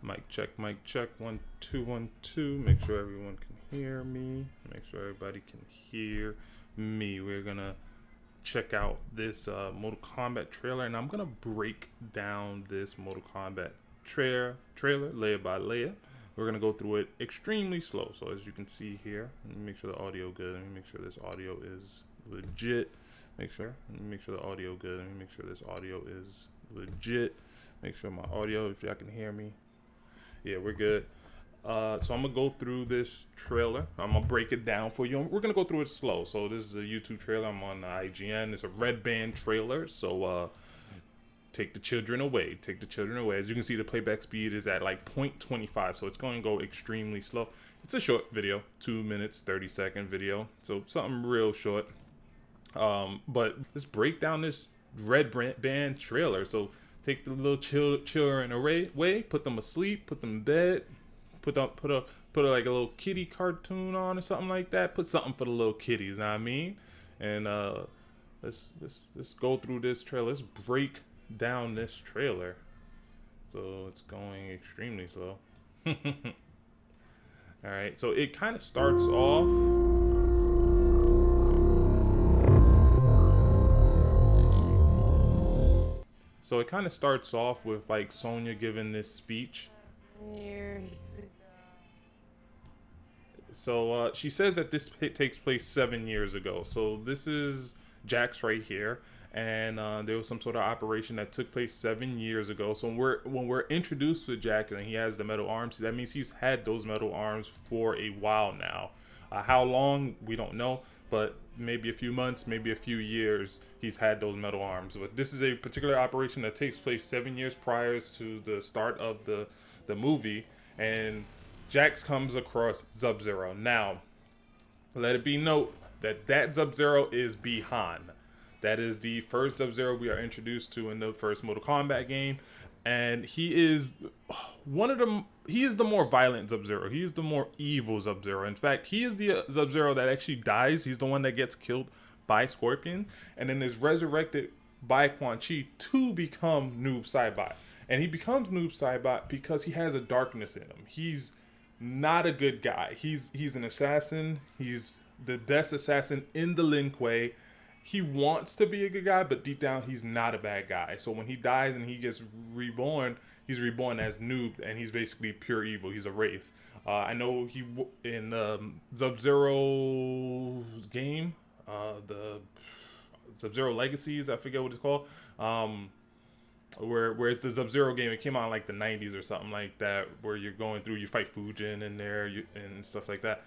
Mic check. 1 2 1 2. Make sure everyone can hear me. Make sure everybody can hear me. We're gonna check out this Mortal Kombat trailer, and I'm gonna break down this Mortal Kombat trailer layer by layer. We're gonna go through it extremely slow. So as you can see here, let me make sure the audio good. Let me make sure this audio is legit. Let me make sure the audio good. Let me make sure this audio is legit. Make sure my audio, if y'all can hear me. Yeah, we're good. So I'm gonna go through this trailer. I'm gonna break it down for you. We're gonna go through it slow. So this is a YouTube trailer. I'm on IGN. It's a red band trailer. So take the children away. Take the children away. As you can see, the playback speed is at like 0.25. So it's going to go extremely slow. It's a short video, 2 minutes, 30-second video. So something real short. But let's break down this red band trailer. So take the little children away, put them asleep, put them in bed, put like a little kitty cartoon on or something like that. Put something for the little kitties, you know what I mean? And let's go through this trailer. Let's break down this trailer. So it's going extremely slow. All right, so it kind of starts off. So it kind of starts off with like Sonya giving this speech. Years ago. So she says that this takes place 7 years ago. So this is Jax right here, and there was some sort of operation that took place 7 years ago. So when we're introduced to Jax and he has the metal arms, that means he's had those metal arms for a while now. How long, we don't know, but maybe a few months, maybe a few years, he's had those metal arms. But this is a particular operation that takes place 7 years prior to the start of the movie, and Jax comes across Sub-Zero. Now, let it be noted that Sub-Zero is Bihan. That is the first Sub-Zero we are introduced to in the first Mortal Kombat game, and he is the more violent Sub-Zero. He is the more evil Sub-Zero. In fact, he is the Sub-Zero that actually dies. He's the one that gets killed by Scorpion and then is resurrected by Quan Chi to become Noob Saibot. And he becomes Noob Saibot because he has a darkness in him. He's not a good guy. He's an assassin. He's the best assassin in the Lin Kuei. He wants to be a good guy, but deep down, he's not a bad guy. So when he dies and he gets reborn, he's reborn as Noob, and he's basically pure evil. He's a wraith. I know in Sub-Zero's game, the Sub-Zero Legacies, I forget what it's called, where it's the Sub-Zero game. It came out in like the 90s or something like that, where you're going through, you fight Fujin in there and stuff like that.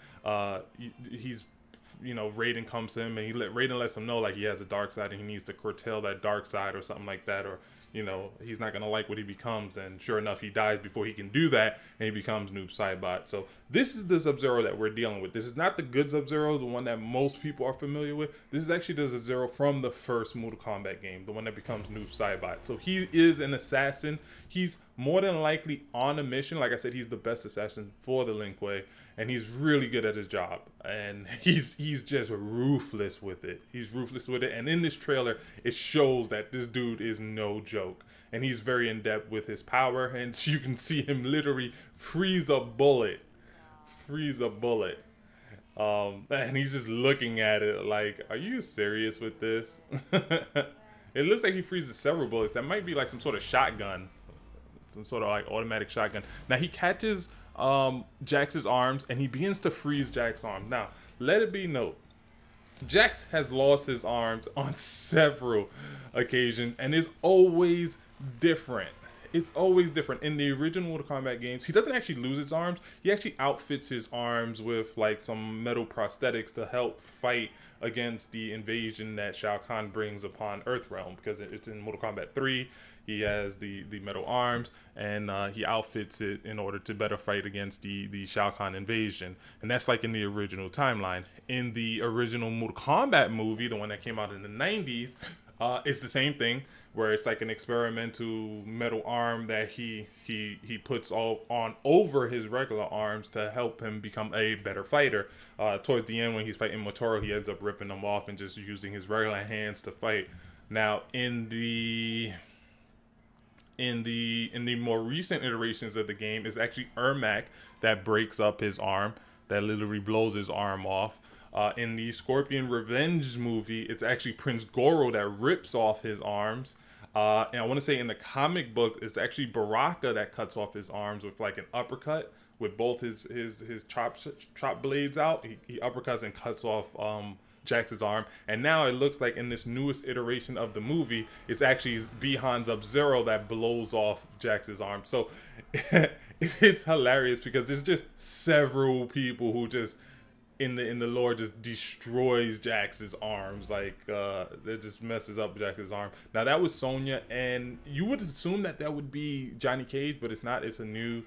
He's, Raiden comes to him, and Raiden lets him know like he has a dark side and he needs to curtail that dark side or something like that, or he's not gonna like what he becomes, and sure enough, he dies before he can do that, and he becomes Noob Saibot. So this is the Sub-Zero that we're dealing with. This is not the good Sub-Zero, the one that most people are familiar with. This is actually the Sub-Zero from the first Mortal Kombat game, the one that becomes Noob Saibot. So he is an assassin. He's more than likely on a mission. Like I said, he's the best assassin for the Lin Kuei, and he's really good at his job, and he's just ruthless with it. He's ruthless with it, and in this trailer, it shows that this dude is no joke, and he's very in depth with his power, and so you can see him literally freeze a bullet, and he's just looking at it like, are you serious with this? It looks like he freezes several bullets. That might be like some sort of shotgun, some sort of like automatic shotgun. Now he catches Jax's arms, and he begins to freeze Jax's arms. Now, let it be noted, Jax has lost his arms on several occasions, and it's always different. It's always different. In the original Mortal Kombat games, he doesn't actually lose his arms. He actually outfits his arms with like some metal prosthetics to help fight against the invasion that Shao Kahn brings upon Earthrealm, because it's in Mortal Kombat 3. He has the metal arms, and he outfits it in order to better fight against the Shao Kahn invasion. And that's like in the original timeline. In the original Mortal Kombat movie, the one that came out in the 90s, it's the same thing, where it's like an experimental metal arm that he puts all on over his regular arms to help him become a better fighter. Towards the end, when he's fighting Motoro, he ends up ripping them off and just using his regular hands to fight. Now, in the in the more recent iterations of the game, it's actually Ermac that breaks up his arm, that literally blows his arm off. In the Scorpion Revenge movie, it's actually Prince Goro that rips off his arms. And I want to say in the comic book, it's actually Baraka that cuts off his arms with like an uppercut with both his chop blades out. He uppercuts and cuts off Jax's arm. And now it looks like in this newest iteration of the movie, it's actually Bihan's Sub-Zero that blows off Jax's arm. So it's hilarious because there's just several people who just in the lore just destroys Jax's arms, like it just messes up Jax's arm. Now that was Sonya, and you would assume that would be Johnny Cage, but it's not. It's a new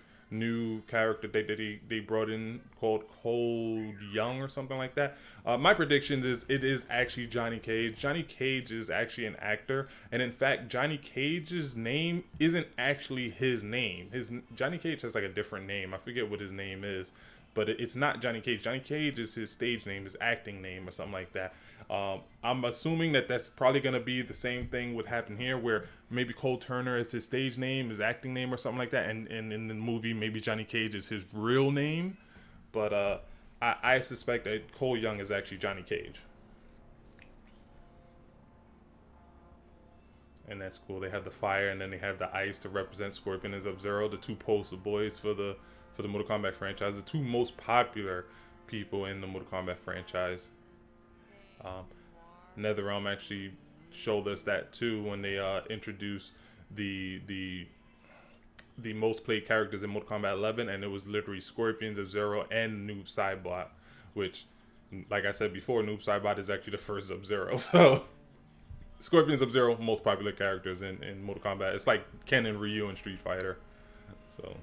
character that they brought in called Cole Young or something like that. My predictions is it is actually Johnny Cage. Johnny Cage is actually an actor, and in fact, Johnny Cage's name isn't actually his name. Johnny Cage has like a different name. I forget what his name is. But it's not Johnny Cage. Johnny Cage is his stage name, his acting name, or something like that. I'm assuming that that's probably going to be the same thing would happen here, where maybe Cole Turner is his stage name, his acting name, or something like that. And in the movie, maybe Johnny Cage is his real name. But I suspect that Cole Young is actually Johnny Cage. And that's cool. They have the fire, and then they have the ice to represent Scorpion and Sub-Zero, the two poster boys for the Mortal Kombat franchise, the two most popular people in the Mortal Kombat franchise. NetherRealm actually showed us that too when they introduced the most played characters in Mortal Kombat 11, and it was literally Scorpion, Sub-Zero, and Noob Saibot, which, like I said before, Noob Saibot is actually the first Sub-Zero. So Scorpion, Sub-Zero, most popular characters in Mortal Kombat. It's like Ken and Ryu in Street Fighter. So,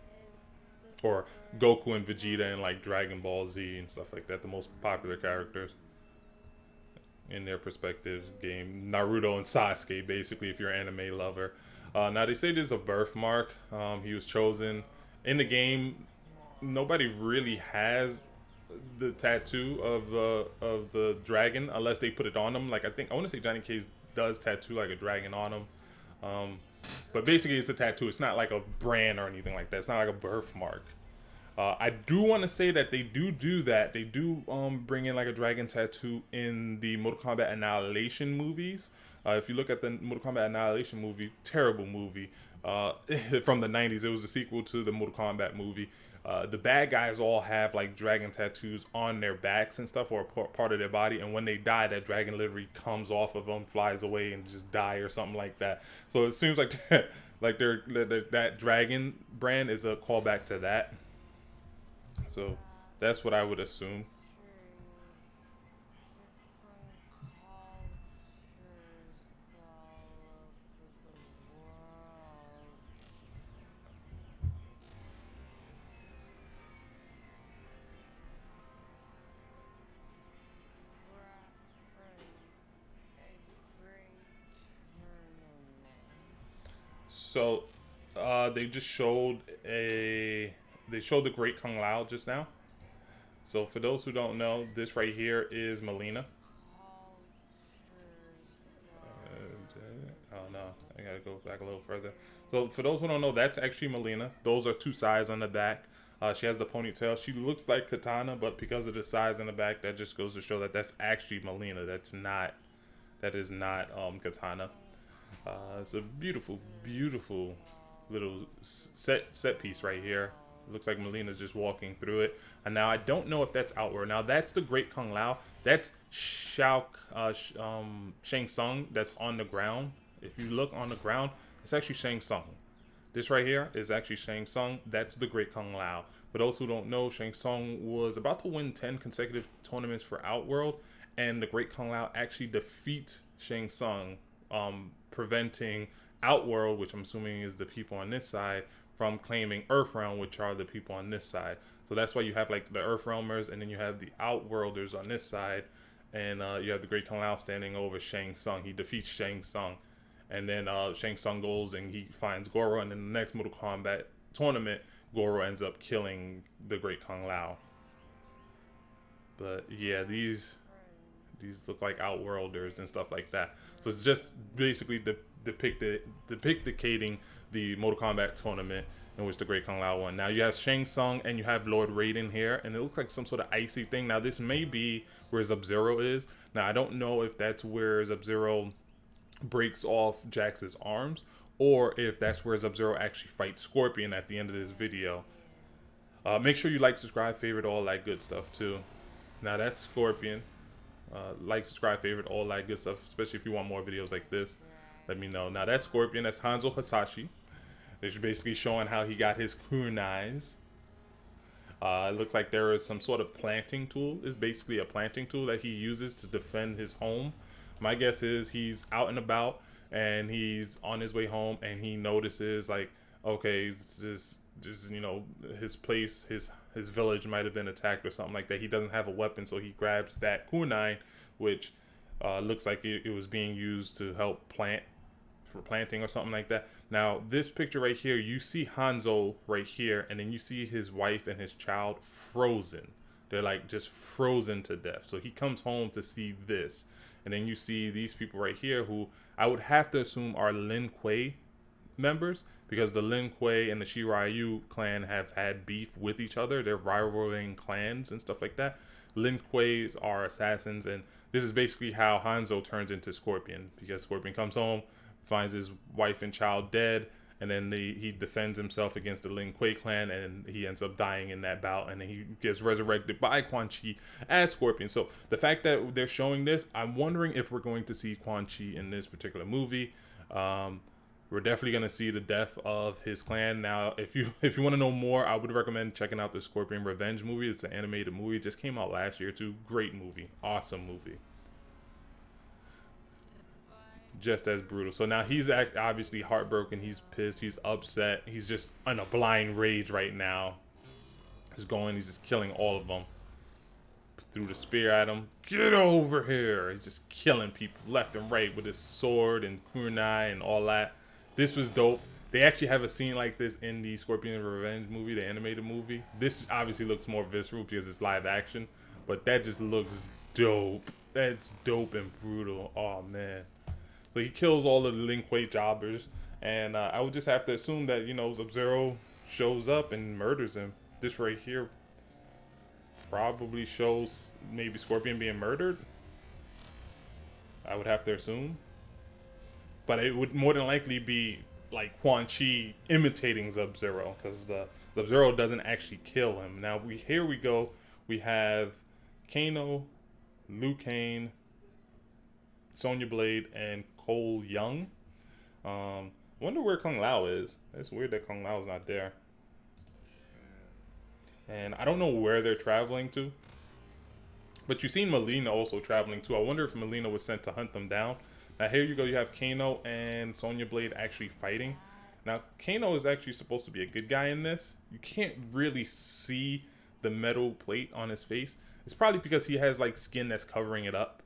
or Goku and Vegeta in like Dragon Ball Z and stuff like that. The most popular characters in their perspective game. Naruto and Sasuke, basically, if you're an anime lover. Now they say there's a birthmark. He was chosen in the game. Nobody really has the tattoo of the dragon unless they put it on him. Like I want to say Johnny Cage does tattoo like a dragon on him. But basically it's a tattoo. It's not like a brand or anything like that. It's not like a birthmark. I do want to say that they do that. They do bring in like a dragon tattoo in the Mortal Kombat Annihilation movies. If you look at the Mortal Kombat Annihilation movie, terrible movie from the 90s. It was a sequel to the Mortal Kombat movie. The bad guys all have like dragon tattoos on their backs and stuff, or part of their body, and when they die, that dragon literally comes off of them, flies away, and just die or something like that. So it seems like that dragon brand is a callback to that. So that's what I would assume. So they just showed the Great Kung Lao just now. So for those who don't know, this right here is Mileena. Oh no, I gotta go back a little further. So for those who don't know, that's actually Mileena. Those are two sides on the back. She has the ponytail. She looks like Katana, but because of the size in the back, that just goes to show that that's actually Mileena. That is not Katana. It's a beautiful, beautiful little set piece right here. It looks like Mileena's just walking through it. And now I don't know if that's Outward. Now that's the Great Kung Lao. That's Shang Tsung that's on the ground. If you look on the ground, it's actually Shang Tsung. This right here is actually Shang Tsung. That's the Great Kung Lao. For those who don't know, Shang Tsung was about to win 10 consecutive tournaments for Outworld, and the Great Kung Lao actually defeats Shang Tsung, preventing Outworld, which I'm assuming is the people on this side, from claiming Earthrealm, which are the people on this side. So that's why you have like the Earthrealmers, and then you have the Outworlders on this side, and you have the Great Kung Lao standing over Shang Tsung. He defeats Shang Tsung, and then Shang Tsung goes and he finds Goro, and in the next Mortal Kombat tournament, Goro ends up killing the Great Kung Lao. But yeah, these These look like outworlders and stuff like that. So it's just basically depicting the Mortal Kombat tournament in which the Great Kung Lao won. Now you have Shang Tsung and you have Lord Raiden here, and it looks like some sort of icy thing. Now this may be where Sub-Zero is. Now I don't know if that's where Sub-Zero breaks off Jax's arms, or if that's where Sub-Zero actually fights Scorpion at the end of this video. Make sure you like, subscribe, favorite, all that good stuff too. Now that's Scorpion. Like, subscribe, favorite, all that good stuff, especially if you want more videos like this. Let me know. Now that's Scorpion. That's Hanzo Hasashi. They're basically showing how he got his kunais. It looks like there is some sort of planting tool. It's basically a planting tool that he uses to defend his home. My guess is he's out and about and he's on his way home and he notices, like, okay, just you know, his place, his village might have been attacked or something like that. He doesn't have a weapon, so he grabs that kunai, which looks like it was being used to help plant, for planting or something like that. Now this picture right here, you see Hanzo right here, and then you see his wife and his child frozen. They're like just frozen to death. So he comes home to see this, and then you see these people right here who I would have to assume are Lin Kuei members, because the Lin Kuei and the Shiryu clan have had beef with each other. They're rivaling clans and stuff like that. Lin Kuei's are assassins, and this is basically how Hanzo turns into Scorpion, because Scorpion comes home, finds his wife and child dead, and then he defends himself against the Lin Kuei clan, and he ends up dying in that bout, and then he gets resurrected by Quan Chi as Scorpion. So the fact that they're showing this, I'm wondering if we're going to see Quan Chi in this particular movie. We're definitely going to see the death of his clan. Now, if you want to know more, I would recommend checking out the Scorpion Revenge movie. It's an animated movie. It just came out last year too. Great movie. Awesome movie. Just as brutal. So now he's obviously heartbroken. He's pissed. He's upset. He's just in a blind rage right now. He's just killing all of them. Threw the spear at him. Get over here. He's just killing people left and right with his sword and kunai and all that. This was dope. They actually have a scene like this in the Scorpion Revenge movie, the animated movie. This obviously looks more visceral because it's live action, but that just looks dope. That's dope and brutal. Oh, man. So he kills all of the Lin Kuei jobbers, and I would just have to assume that, you know, Sub-Zero shows up and murders him. This right here probably shows maybe Scorpion being murdered. I would have to assume. But it would more than likely be like Quan Chi imitating Sub-Zero, because the Sub-Zero doesn't actually kill him. Now here we go. We have Kano, Liu Kang, Sonya Blade, and Cole Young. Wonder where Kung Lao is. It's weird that Kung Lao's not there. And I don't know where they're traveling to. But you've seen Melina also traveling too. I wonder if Melina was sent to hunt them down. Now here you go, you have Kano and Sonya Blade actually fighting. Now Kano is actually supposed to be a good guy in this. You can't really see the metal plate on his face. It's probably because he has like skin that's covering it up.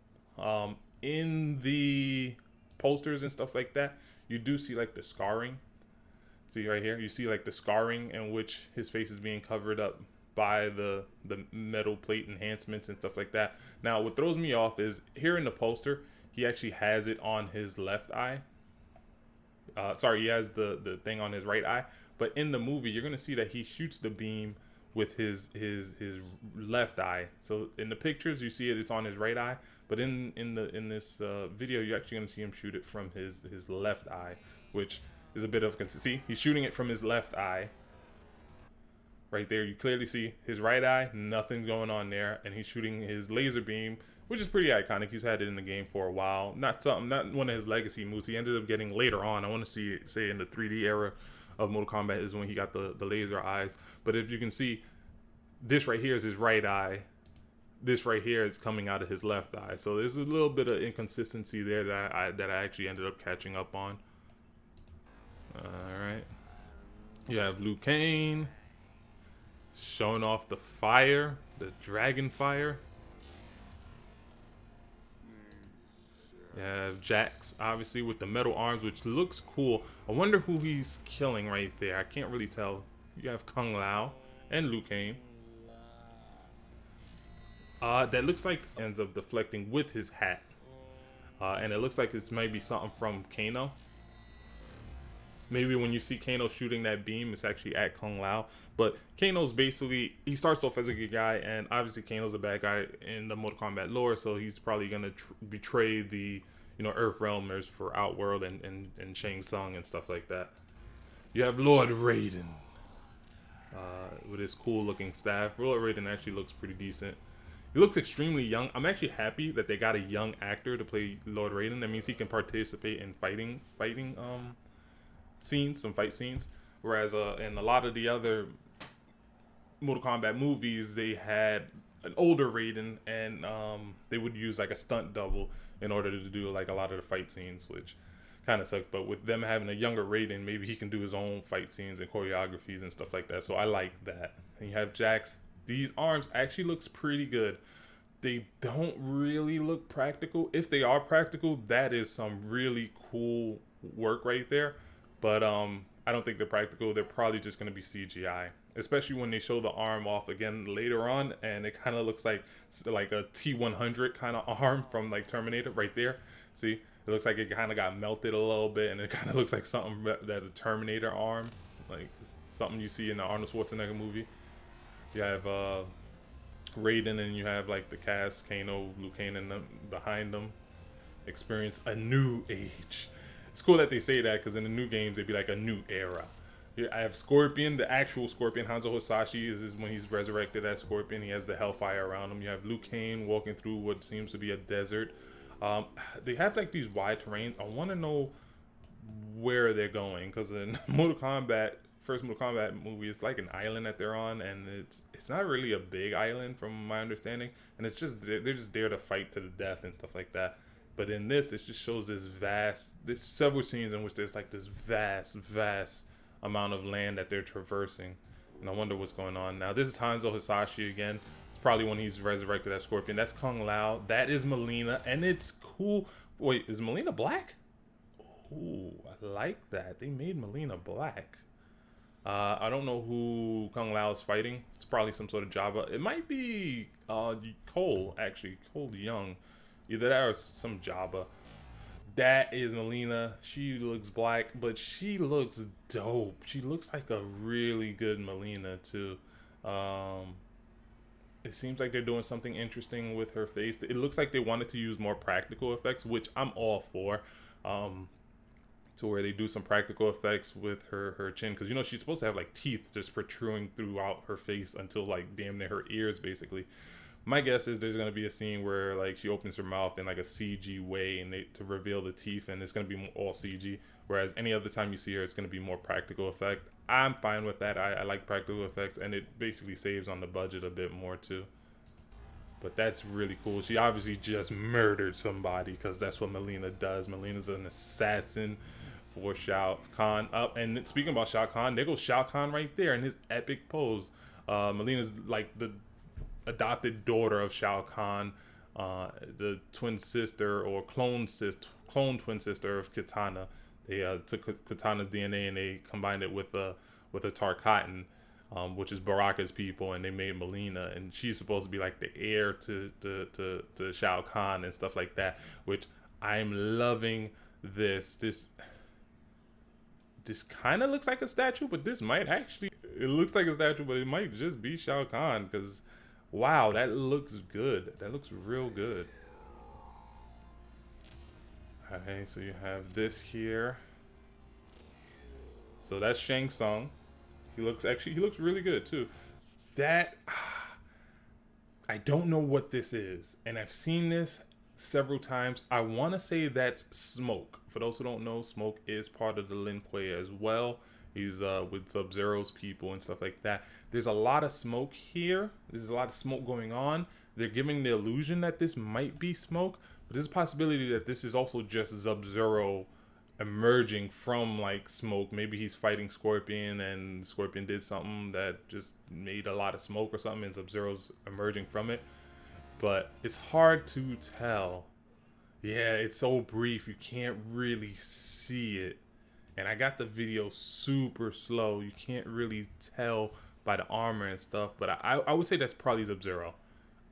In the posters and stuff like that, you do see like the scarring. See right here, you see like the scarring in which his face is being covered up by the metal plate enhancements and stuff like that. Now what throws me off is here in the poster, he actually has it on his left eye. Sorry, he has the thing on his right eye. But in the movie, you're gonna see that he shoots the beam with his left eye. So in the pictures, you see it's on his right eye. But in this video, you're actually gonna see him shoot it from his left eye, which is a bit of consistency. He's shooting it from his left eye. Right there, you clearly see his right eye, nothing's going on there, and he's shooting his laser beam, which is pretty iconic. He's had it in the game for a while. Not one of his legacy moves. He ended up getting later on. I want to say in the 3D era of Mortal Kombat is when he got the laser eyes. But if you can see, this right here is his right eye. This right here is coming out of his left eye. So there's a little bit of inconsistency there that I actually ended up catching up on. All right. You have Liu Kang showing off the fire, the dragon fire. You have Jax, obviously, with the metal arms, which looks cool. I wonder who he's killing right there. I can't really tell. You have Kung Lao and Liu Kang. That looks like ends up deflecting with his hat. And it looks like this might be something from Kano. Maybe when you see Kano shooting that beam, it's actually at Kung Lao. But Kano's basically, he starts off as a good guy, and obviously Kano's a bad guy in the Mortal Kombat lore, so he's probably gonna betray the, Earth Realmers for Outworld and Shang Tsung and stuff like that. You have Lord Raiden with his cool looking staff. Lord Raiden actually looks pretty decent. He looks extremely young. I'm actually happy that they got a young actor to play Lord Raiden. That means he can participate in fighting scenes, some fight scenes. Whereas in a lot of the other Mortal Kombat movies, they had an older Raiden, and they would use like a stunt double in order to do like a lot of the fight scenes, which kind of sucks. But with them having a younger Raiden, maybe he can do his own fight scenes and choreographies and stuff like that. So I like that. And you have Jax. These arms actually looks pretty good. They don't really look practical. If they are practical, that is some really cool work right there. But I don't think they're practical. They're probably just going to be CGI, especially when they show the arm off again later on, and it kind of looks like a T-100 kind of arm from like Terminator right there. See, it looks like it kind of got melted a little bit, and it kind of looks like something that a Terminator arm, like something you see in the Arnold Schwarzenegger movie. You have Raiden, and you have like the cast, Kano, Liu Kang, and them behind them. Experience a new age. It's cool that they say that, because in the new games they'd be like a new era. Yeah, I have Scorpion, the actual Scorpion. Hanzo Hasashi is when he's resurrected as Scorpion. He has the hellfire around him. You have Liu Kang walking through what seems to be a desert. They have like these wide terrains. I want to know where they're going, because in Mortal Kombat, first Mortal Kombat movie, it's like an island that they're on, and it's not really a big island from my understanding, and it's just they're just there to fight to the death and stuff like that. But in this just shows this vast, there's several scenes in which there's like this vast amount of land that they're traversing. And I wonder what's going on now. This is Hanzo Hasashi again. It's probably when he's resurrected as Scorpion. That's Kung Lao. That is Melina. And it's cool. Wait, is Melina black? Ooh, I like that. They made Melina black. I don't know who Kung Lao is fighting. It's probably some sort of Jabba. It might be Cole, actually. Cole Young. Either that or some Jabba. That is Melina. She looks black, but she looks dope. She looks like a really good Melina too. It seems like they're doing something interesting with her face. It looks like they wanted to use more practical effects, which I'm all for. To where they do some practical effects with her chin, because she's supposed to have like teeth just protruding throughout her face until like damn near her ears, basically. My guess is there's gonna be a scene where like she opens her mouth in like a CG way, and to reveal the teeth, and it's gonna be all CG. Whereas any other time you see her, it's gonna be more practical effect. I'm fine with that. I like practical effects, and it basically saves on the budget a bit more too. But that's really cool. She obviously just murdered somebody, because that's what Melina does. Melina's an assassin for Shao Kahn. And speaking about Shao Kahn, there goes Shao Kahn right there in his epic pose. Melina's like the adopted daughter of Shao Kahn, the twin sister or clone twin sister of Kitana. They took Kitana's DNA and they combined it with a Tarkatan, which is Baraka's people, and they made Melina, and she's supposed to be like the heir to Shao Kahn and stuff like that. Which I'm loving this. This kind of looks like a statue, but this might actually, it looks like a statue, but it might just be Shao Kahn, because wow, that looks good. That looks real good. Okay, so you have this here. So that's Shang Tsung. He looks really good too. That, I don't know what this is, and I've seen this several times. I want to say that's Smoke. For those who don't know, Smoke is part of the Lin Kuei as well. He's with Sub-Zero's people and stuff like that. There's a lot of smoke here. There's a lot of smoke going on. They're giving the illusion that this might be Smoke, but there's a possibility that this is also just Sub-Zero emerging from like smoke. Maybe he's fighting Scorpion, and Scorpion did something that just made a lot of smoke or something, and Sub-Zero's emerging from it. But it's hard to tell. Yeah, it's so brief, you can't really see it. And I got the video super slow. You can't really tell by the armor and stuff. But I would say that's probably Sub-Zero.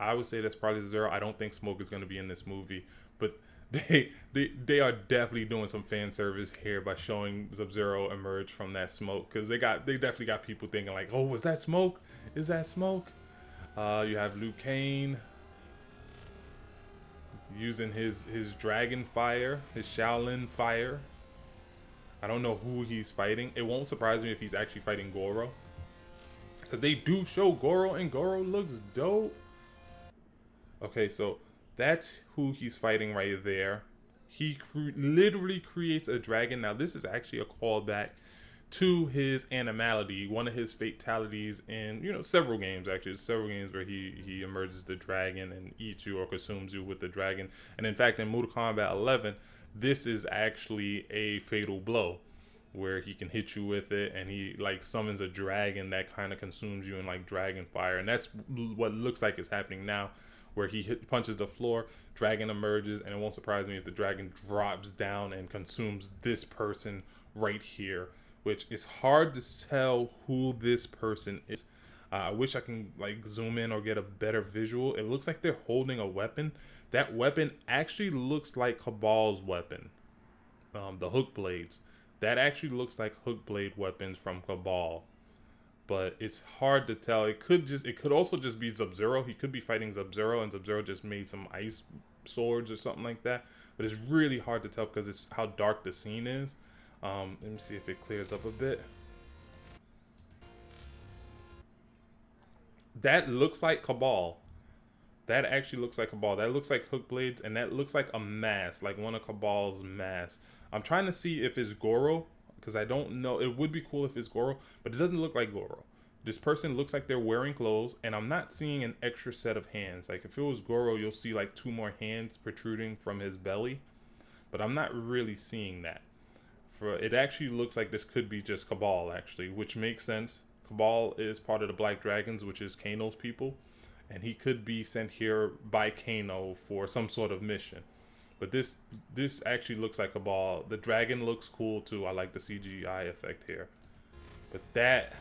I would say that's probably Sub-Zero. I don't think Smoke is going to be in this movie, but they are definitely doing some fan service here by showing Sub-Zero emerge from that smoke, because they definitely got people thinking like, oh, was that Smoke? Is that Smoke? You have Liu Kang using his dragon fire, his Shaolin fire. I don't know who he's fighting. It won't surprise me if he's actually fighting Goro, because they do show Goro, and Goro looks dope. Okay, so that's who he's fighting right there. He literally creates a dragon. Now, this is actually a callback to his animality, one of his fatalities in, several games, actually. Several games where he emerges the dragon and eats you or consumes you with the dragon. And in fact, in Mortal Kombat 11, this is actually a fatal blow, where he can hit you with it, and he like summons a dragon that kind of consumes you in like dragon fire. And that's what looks like is happening now, where he punches the floor, dragon emerges, and it won't surprise me if the dragon drops down and consumes this person right here, which is hard to tell who this person is. I wish I can like zoom in or get a better visual. It looks like they're holding a weapon. That weapon actually looks like Cabal's weapon, the hook blades. That actually looks like hook blade weapons from Cabal. But it's hard to tell. It could also just be Sub-Zero. He could be fighting Sub-Zero, and Sub-Zero just made some ice swords or something like that. But it's really hard to tell because it's how dark the scene is. Let me see if it clears up a bit. That looks like Cabal. That actually looks like Cabal. That looks like hook blades, and that looks like a mask, like one of Cabal's masks. I'm trying to see if it's Goro, because I don't know. It would be cool if it's Goro, but it doesn't look like Goro. This person looks like they're wearing clothes, and I'm not seeing an extra set of hands. Like if it was Goro, you'll see like 2 more hands protruding from his belly, but I'm not really seeing that. It actually looks like this could be just Cabal, actually, which makes sense. Cabal is part of the Black Dragons, which is Kano's people, and he could be sent here by Kano for some sort of mission. But this actually looks like Cabal. The dragon looks cool too. I like the CGI effect here. But that,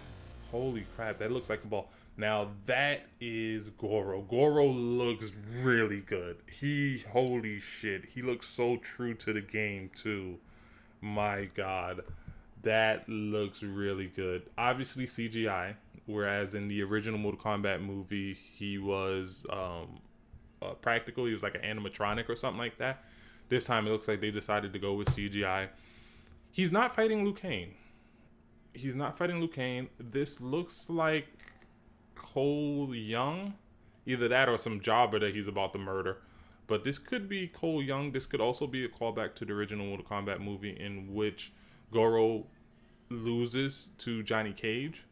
holy crap, that looks like Cabal. Now that is Goro. Goro looks really good. Holy shit, he looks so true to the game too. My God, that looks really good. Obviously CGI, whereas in the original Mortal Kombat movie, he was practical. He was like an animatronic or something like that. This time it looks like they decided to go with CGI. He's not fighting Liu Kang. He's not fighting Liu Kang. This looks like Cole Young. Either that or some jobber that he's about to murder. But this could be Cole Young. This could also be a callback to the original Mortal Kombat movie, in which Goro loses to Johnny Cage,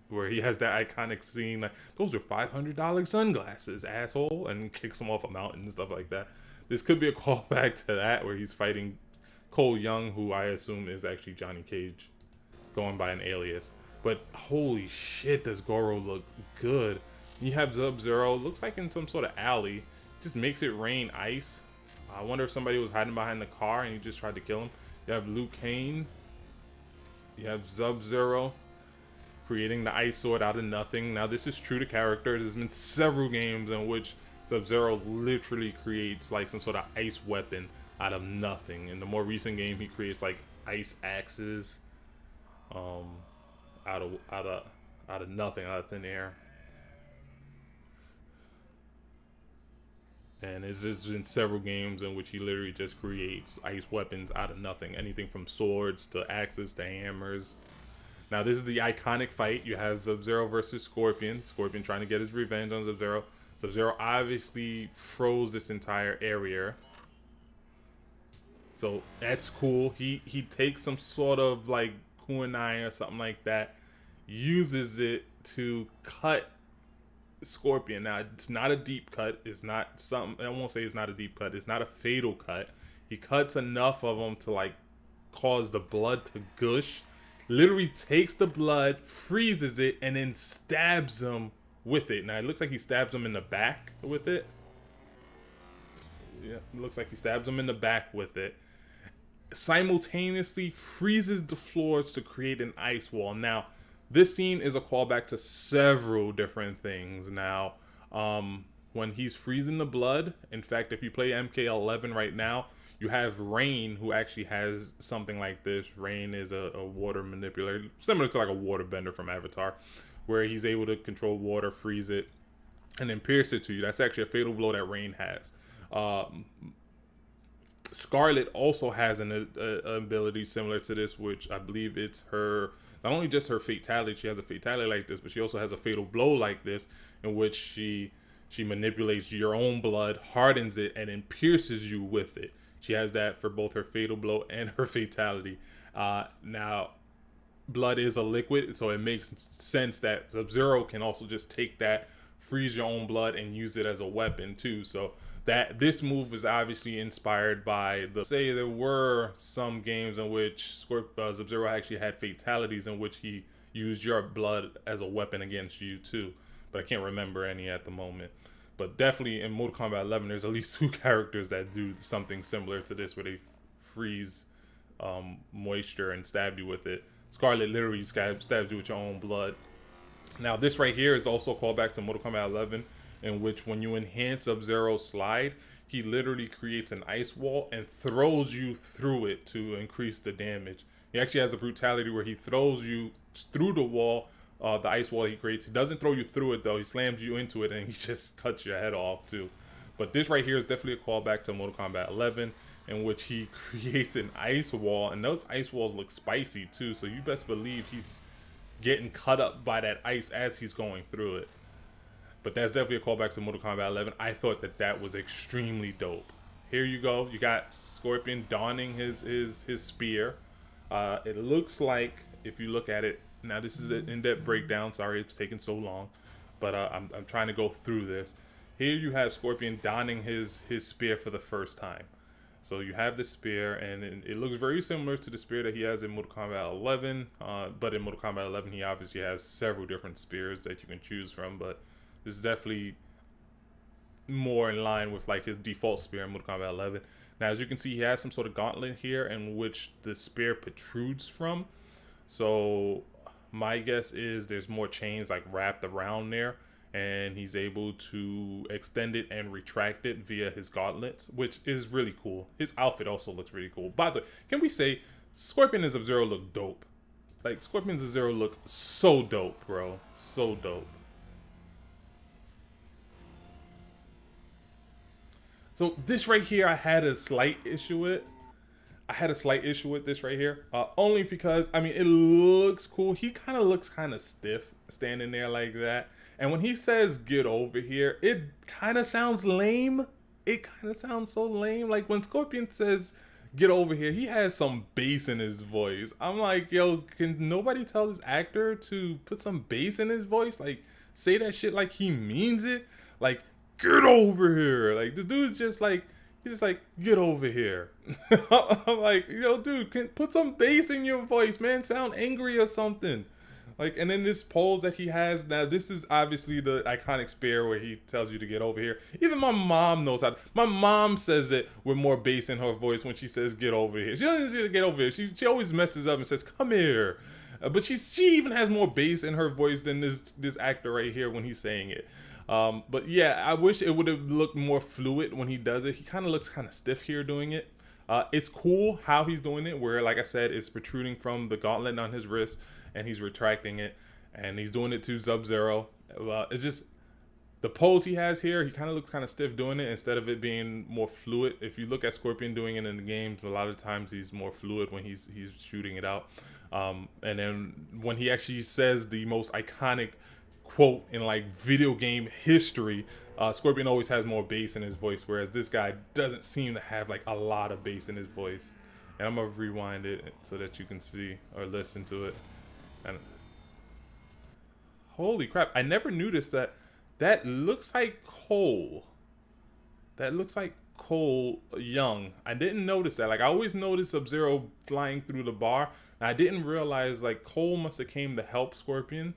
where he has that iconic scene like, those are $500 sunglasses, asshole, and kicks him off a mountain and stuff like that. This could be a callback to that, where he's fighting Cole Young, who I assume is actually Johnny Cage, going by an alias. But holy shit, does Goro look good. You have Sub-Zero, looks like in some sort of alley. Just makes it rain ice. I wonder if somebody was hiding behind the car and he just tried to kill him. You have Liu Kang. You have Sub-Zero creating the ice sword out of nothing. Now this is true to character. There's been several games in which Sub-Zero literally creates like some sort of ice weapon out of nothing. In the more recent game, he creates like ice axes out of nothing, out of thin air. And there's been several games in which he literally just creates ice weapons out of nothing. Anything from swords to axes to hammers. Now this is the iconic fight. You have Sub-Zero versus Scorpion. Scorpion trying to get his revenge on Sub-Zero. Sub-Zero obviously froze this entire area. So that's cool. He takes some sort of like kunai or something like that. Uses it to cut Scorpion. Now it's not a deep cut. It's not something, I won't say it's not a deep cut. It's not a fatal cut. He cuts enough of them to like cause the blood to gush. Literally takes the blood, freezes it, and then stabs him with it. Now it looks like he stabs him in the back with it. Yeah, it looks like he stabs him in the back with it. Simultaneously freezes the floors to create an ice wall. Now this scene is a callback to several different things. Now, when he's freezing the blood. In fact, if you play MK11 right now, you have Rain, who actually has something like this. Rain is a water manipulator, similar to like a water bender from Avatar, where he's able to control water, freeze it, and then pierce it to you. That's actually a fatal blow that Rain has. Scarlet also has an ability similar to this, which I believe it's her, not only just her fatality, she has a fatality like this, but she also has a fatal blow like this, in which she manipulates your own blood, hardens it, and then pierces you with it. She has that for both her fatal blow and her fatality. Now, blood is a liquid, so it makes sense that Sub-Zero can also just take that, freeze your own blood, and use it as a weapon too. So that this move is obviously inspired by say there were some games in which Sub-Zero actually had fatalities in which he used your blood as a weapon against you too, but I can't remember any at the moment. But definitely in Mortal Kombat 11, there's at least 2 characters that do something similar to this, where they freeze moisture and stab you with it. Scarlet literally stabs you with your own blood. Now this right here is also a callback to Mortal Kombat 11, in which when you enhance Sub-Zero slide, he literally creates an ice wall and throws you through it to increase the damage. He actually has a brutality where he throws you through the wall, the ice wall he creates. He doesn't throw you through it though, he slams you into it and he just cuts your head off too. But this right here is definitely a callback to Mortal Kombat 11, in which he creates an ice wall, and those ice walls look spicy too, so you best believe he's getting cut up by that ice as he's going through it. But that's definitely a callback to Mortal Kombat 11. I thought that was extremely dope. Here you go. You got Scorpion donning his spear. It looks like, if you look at it, now this is an in-depth breakdown. Sorry it's taking so long, but I'm trying to go through this. Here you have Scorpion donning his spear for the first time. So you have the spear, and it looks very similar to the spear that he has in Mortal Kombat 11. But in Mortal Kombat 11, he obviously has several different spears that you can choose from. But this is definitely more in line with like his default spear in Mortal Kombat 11. Now, as you can see, he has some sort of gauntlet here in which the spear protrudes from. So my guess is there's more chains like wrapped around there, and he's able to extend it and retract it via his gauntlets, which is really cool. His outfit also looks really cool. By the way, can we say Scorpion and Sub-Zero look dope? Like, Scorpion and Sub-Zero look so dope, bro. So dope. So this right here, I had a slight issue with. This right here. Only because, I mean, it looks cool. He kind of looks kind of stiff standing there like that. And when he says, "get over here," it kind of sounds lame. It kind of sounds so lame. Like when Scorpion says, "get over here," he has some bass in his voice. I'm like, yo, can nobody tell this actor to put some bass in his voice? Like, say that shit like he means it. Like, get over here. Like, the dude's just like, he's just like, get over here. I'm like, yo, dude, can put some bass in your voice, man. Sound angry or something. Like, and then this pose that he has now, this is obviously the iconic spear where he tells you to get over here. Even my mom knows how. My mom says it with more bass in her voice when she says get over here. She doesn't say to get over here. She always messes up and says come here. But she even has more bass in her voice than this actor right here when he's saying it. But yeah, I wish it would have looked more fluid when he does it. He kind of looks kind of stiff here doing it. It's cool how he's doing it, where, like I said, it's protruding from the gauntlet on his wrist, and he's retracting it, and he's doing it to Sub-Zero. It's just the pose he has here. He kind of looks kind of stiff doing it instead of it being more fluid. If you look at Scorpion doing it in the games, a lot of times he's more fluid when he's shooting it out. And then when he actually says the most iconic quote in like video game history, Scorpion always has more bass in his voice, whereas this guy doesn't seem to have like a lot of bass in his voice. And I'm gonna rewind it so that you can see or listen to it. And holy crap, I never noticed that. That looks like Cole. That looks like Cole young. I didn't notice that. Like, I always noticed Sub-Zero flying through the bar, and I didn't realize like Cole must have came to help Scorpion,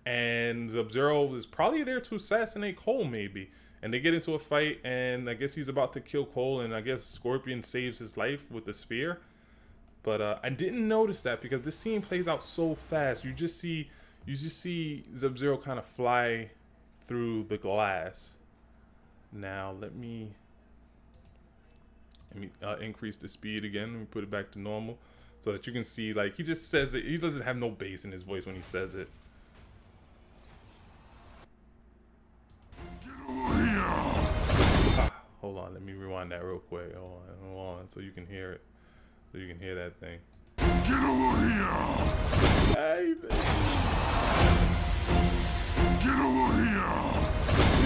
and Sub-Zero was probably there to assassinate Cole maybe. And they get into a fight, and I guess he's about to kill Cole, and I guess Scorpion saves his life with the spear. But I didn't notice that because this scene plays out so fast. You just see Sub-Zero kind of fly through the glass. Now let me increase the speed again. Let me put it back to normal so that you can see, like, he just says it. He doesn't have no bass in his voice when he says it. Hold on, let me rewind that real quick. Hold on, so you can hear it. So you can hear that thing. Get over here! Hey, baby. Get over here!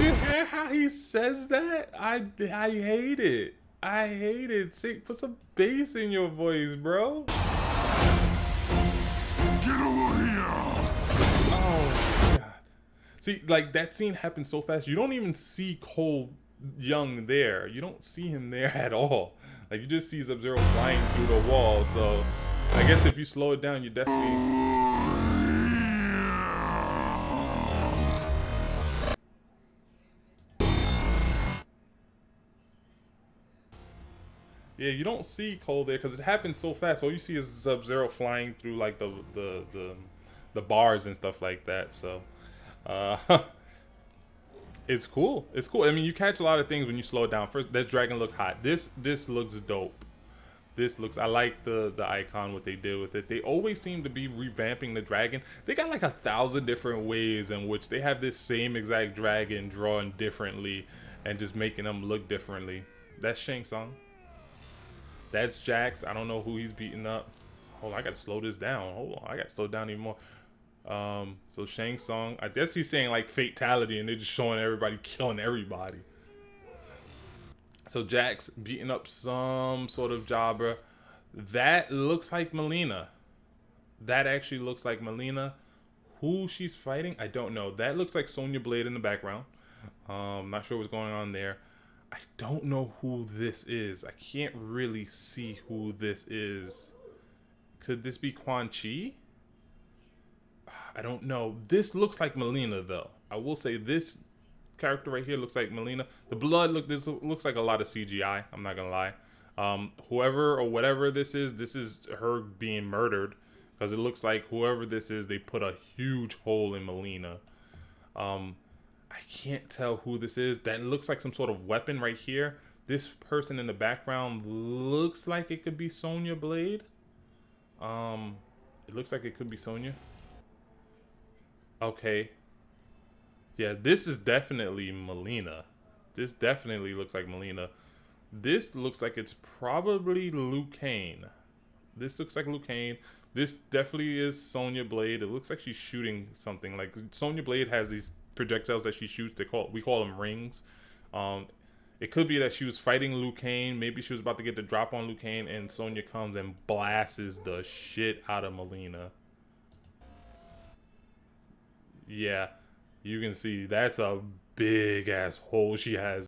You hear how he says that? I hate it. I hate it. Say, put some bass in your voice, bro. Get over here! Oh, God. See, like, that scene happened so fast. You don't even see Cole Young there. You don't see him there at all. Like, you just see Sub-Zero flying through the wall. So I guess if you slow it down, you definitely... Yeah, you don't see Cole there because it happened so fast. All you see is Sub-Zero flying through, like, the bars and stuff like that. So it's cool. It's cool. I mean, you catch a lot of things when you slow it down. First, that dragon look hot. This looks dope. I like the icon, what they did with it. They always seem to be revamping the dragon. They got like 1,000 different ways in which they have this same exact dragon drawn differently and just making them look differently. That's Shang Tsung. That's Jax. I don't know who he's beating up. Hold on, I gotta slow this down. Hold on, I gotta slow it down even more. So Shang Tsung, I guess he's saying like fatality, and they're just showing everybody killing everybody. So Jax beating up some sort of jobber. That looks like Melina. That actually looks like Melina. Who she's fighting, I don't know. That looks like Sonya Blade in the background. Not sure what's going on there. I don't know who this is. I can't really see who this is. Could this be Quan Chi? I don't know. This looks like Melina, though. I will say this character right here looks like Melina. The blood this looks like a lot of CGI. I'm not gonna lie. Whoever or whatever this is her being murdered, because it looks like whoever this is, they put a huge hole in Melina. I can't tell who this is. That looks like some sort of weapon right here. This person in the background looks like it could be Sonya Blade. It looks like it could be Sonya. Okay. Yeah, this is definitely Melina. This definitely looks like Melina. This looks like it's probably Liu Kang. This looks like Liu Kang. This definitely is Sonya Blade. It looks like she's shooting something. Like Sonya Blade has these projectiles that she shoots. We call them rings. It could be that she was fighting Liu Kang. Maybe she was about to get the drop on Liu Kang, and Sonya comes and blasts the shit out of Melina. Yeah, you can see that's a big ass hole she has.